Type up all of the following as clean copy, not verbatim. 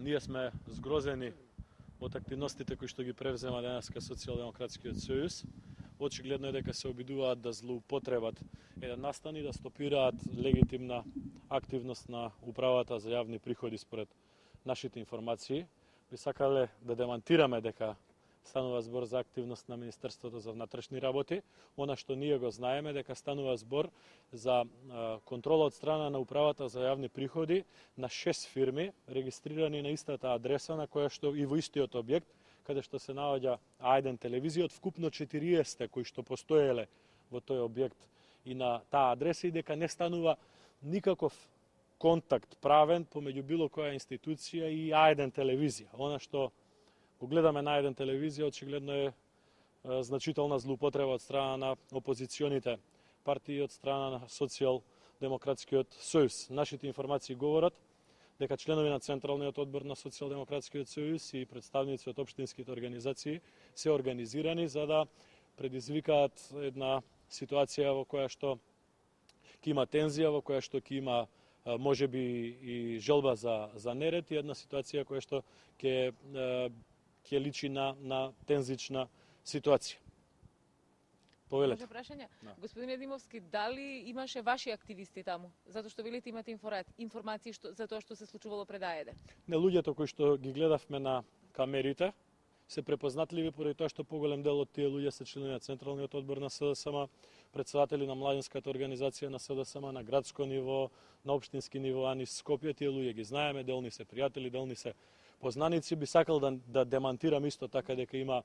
Ние сме згрозени од активностите кои што ги превзема денеска Социјалдемократскиот сојуз. Очигледно е дека се обидуваат да злоупотребат еден настан и да стопираат легитимна активност на управата за јавни приходи според нашите информации. Би сакале да демантираме дека станува збор за активност на Министерството за внатрешни работи. Она што ние го знаеме дека станува збор за контрола од страна на управата за јавни приходи на 6 фирми регистрирани на истата адреса на која што и во истиот објект каде што се наоѓа А1 телевизија од вкупно 40 кои што постоеле во тој објект и на таа адреса и дека не станува никаков контакт правен помеѓу било која институција и А1 телевизија. Она што го гледаме на А1 телевизија очигледно е значителна злоупотреба од страна на опозиционите партии и од страна на Социјалдемократскиот сојуз. Нашите информации говорат дека членови на Централниот одбор на Социјалдемократскиот сојуз и представници од општинските организации се организирани за да предизвикаат една ситуација во која што ќе има тензија, во која што ќе има можеби и желба за неред и една ситуација која што ќе личи на тензична ситуација. Повелете. Може прашање? Да. Господине Димовски, дали имаше ваши активисти таму? Затоа што велите имате информации за тоа што се случувало пред А1? Не, луѓето кои што ги гледавме на камерите се препознатливи поради тоа што поголем дел од тие луѓе се членови на Централниот одбор на СДСМ, председатели на младинската организација на СДСМ на градско ниво, на општински ниво, а низ Скопје тие луѓе ги знаеме, делни се пријатели, делни се познаници. Би сакал да демантирам исто така дека има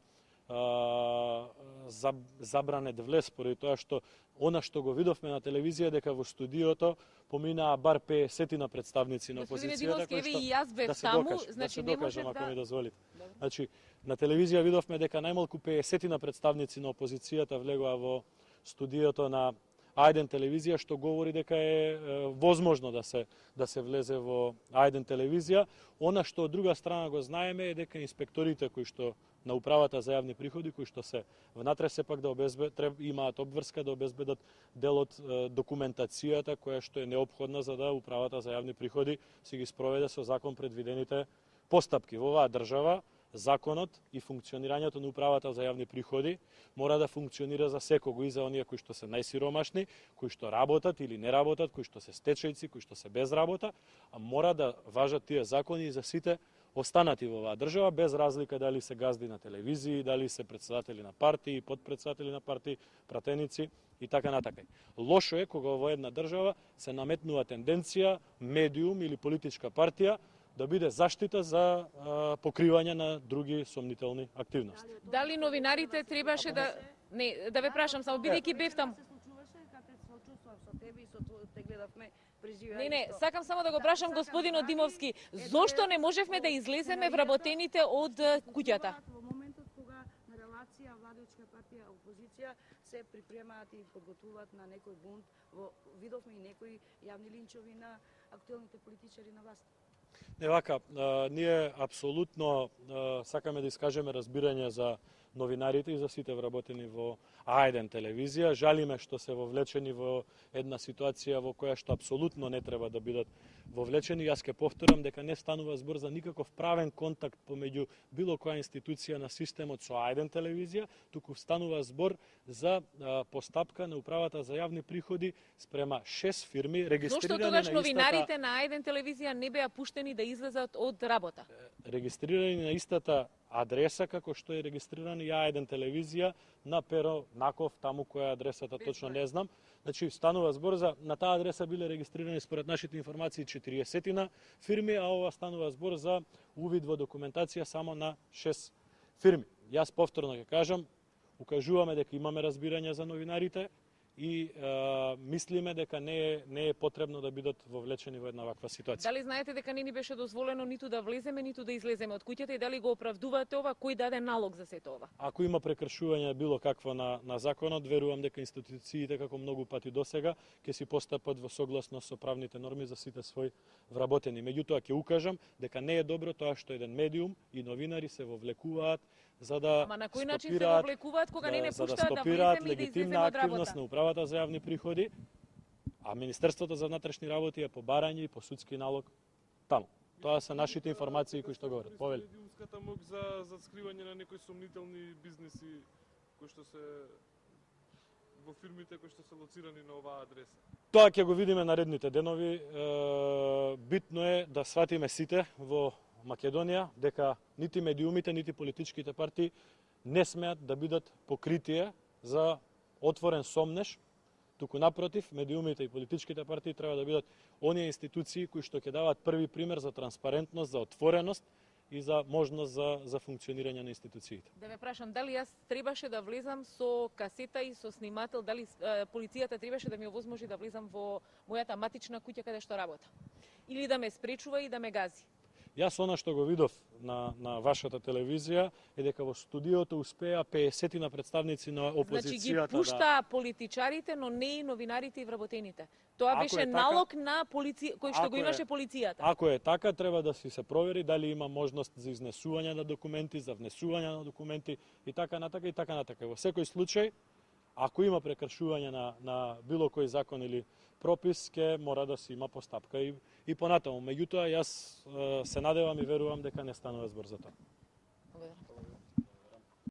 забранет влез поради тоа што она што го видовме на телевизија дека во студиото поминаа бар 50 на представници на опозицијата кои што значи не може да ако ми дозволите. Значи на телевизија видовме дека најмалку 50 на представници на опозицијата влегоа во студиото на А1 телевизија, што говори дека е возможно да се влезе во А1 телевизија. Она што од друга страна го знаеме е дека инспекторите кои што на управата за јавни приходи, кои што се внатре сепак да имаат обврска да обезбедат дел од документацијата која што е неопходна за да управата за јавни приходи се ги спроведе со закон предвидените постапки. Во оваа држава законот и функционирањето на управата за јавни приходи мора да функционира за секого и за оние кои што се најсиромашни, кои што работат или не работат, кои што се стечајци, кои што се без работа, а мора да важат тие закони и за сите останати во оваа држава, без разлика дали се газди на телевизии, дали се председатели на партии, подпредседатели на партии, пратеници и така натака. Лошо е кога во една држава се наметнува тенденција, медиум или политичка партија да биде заштита за покривање на други сомнителни активности. Дали новинарите требаше да да ве прашам само бидејќи бев таму. Не, сакам само да го прашам господинот Димовски, зошто не можевме да излеземе вработените од куќата? Во моментот кога на релација владачка партија опозиција се припремаат и подготвуваат на некој бунт, видовме и некои јавни линчови на актуелните политичари на власт. Не вака, ние апсолутно сакаме да искажеме разбирање за новинарите и за сите вработени во А1 телевизија. Жалиме што се вовлечени во една ситуација во која што апсолутно не треба да бидат вовлечени. Јас ќе повторам дека не станува збор за никаков правен контакт помеѓу било која институција на системот со А1 телевизија, туку станува збор за постапка на управата за јавни приходи спрема 6 фирми регистрирани на Зошто тогаш новинарите на А1 телевизија не беа пуштени да излезат од работа? Регистрирани на истата адреса како што е регистрирана и А1 телевизија на Перо Наков, таму која адресата точно не знам. Значи станува збор за на таа адреса биле регистрирани според нашите информации 40 фирми, а ова станува збор за увид во документација само на 6 фирми. Јас повторно ќе кажам, укажуваме дека имаме разбирање за новинарите и мислиме дека не е потребно да бидат вовлечени во една ваква ситуација. Дали знаете дека не ни беше дозволено ниту да влеземе, ниту да излеземе од куќата и дали го оправдувате ова, кој даде налог за сето ова? Ако има прекршување било какво на законот, верувам дека институциите како многу пати досега ќе си постапат во согласност со правните норми за сите своји вработени. Меѓутоа ќе укажам дека не е добро тоа што еден медиум и новинари се вовлекуваат за да Ама на кој начин се вовлекуваат кога не пуштаат да влеземе и да излеземе од работа? На управата за јавни приходи, а Министерството за внатрешни работи е по барање и по судски налог таму. Тоа се нашите информации кои што говорат. Повели. Медиумската моќ за скривање на некои сомнителни бизниси кои што се во фирмите кои што се лоцирани на оваа адреса. Тоа ќе го видиме наредните денови. Битно е да сватиме сите во Македонија дека нити медиумите, нити политичките партии не смеат да бидат покритие за отворен сомнеш, туку напротив, медиумите и политичките партии треба да бидат оние институции кои што ќе даваат први пример за транспарентност, за отвореност и за можност за функционирање на институциите. Да ве прашам, дали јас требаше да влезам со касета и со снимател, дали полицијата требаше да ми овозможи да влезам во мојата матична куќа каде што работа? Или да ме спречува и да ме гази? Јас она што го видов на вашата телевизија е дека во студиото успеа 50 на представници на опозицијата. Значи ги пушта политичарите, но не и новинарите и вработените. Тоа беше налог на кој што го имаше полицијата. Ако е така, треба да се провери дали има можност за изнесување на документи, за внесување на документи и така натака и така натака. Во секој случај, ако има прекршување на било кој закон или пропис, ке мора да се има постапка и понатаму. Меѓутоа, јас се надевам и верувам дека не станува збор за тоа. Благодарам.